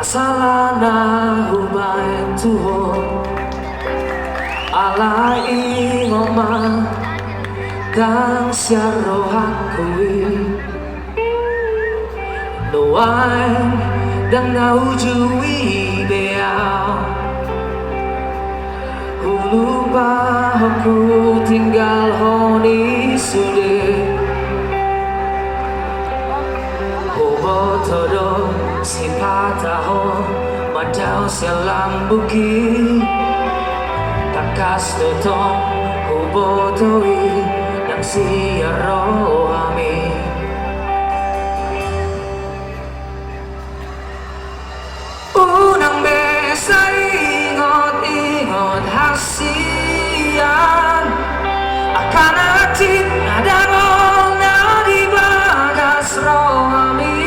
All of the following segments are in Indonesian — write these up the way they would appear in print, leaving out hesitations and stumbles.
salah na hubay tuho alai ngoma kang siaro hakui doai dan naujui beau lupa aku tinggal honi sude Hobo todo si pataho madau selam buki takas dotong hobo toi nang siaro ami unang besay ingot hasian akan atin nadarong na di bagas rohami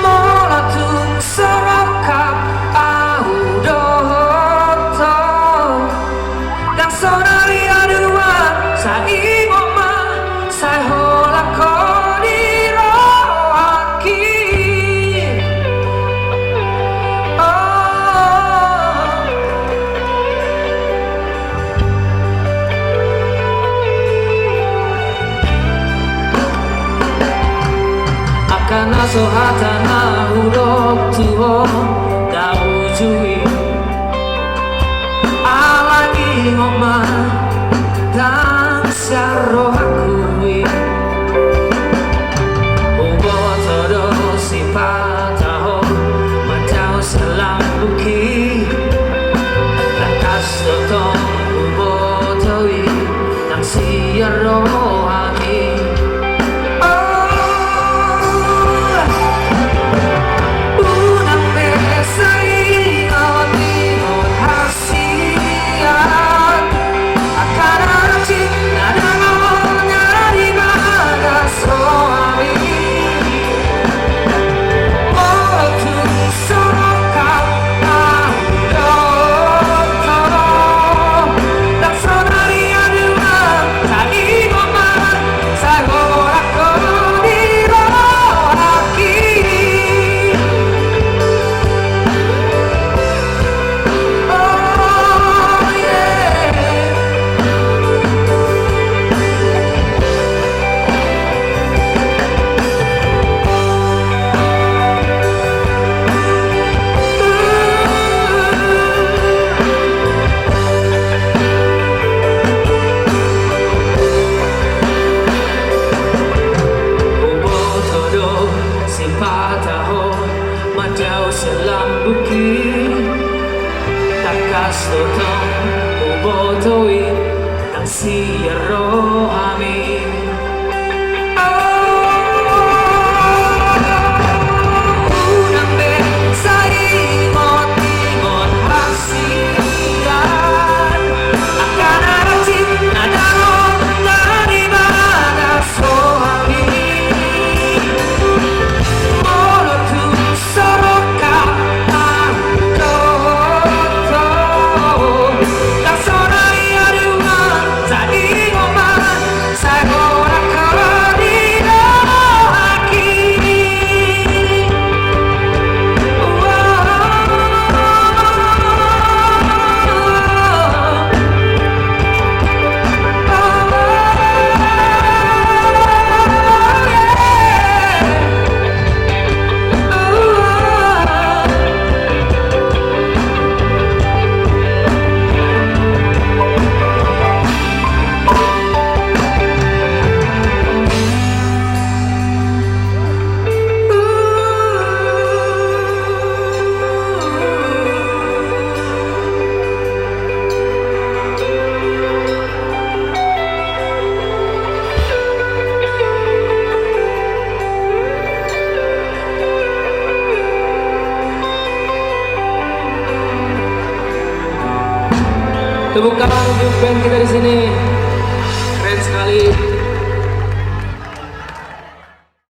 molatung sorokap audoto dan sonari adua sa imoma sa holako di rohaki karena sohatana huruf tuho da ujui alagi ngoma dan syaro hakui ubo todo sifat taho macau selam buki lakas dotong ubo toi nang siaro ami selam buki takas dotong ubo toi nang siaro ami unang besay ingot hasian akan atin nadarong na di bagas rohami Tepuk tangan untuk band kita di sini, keren sekali.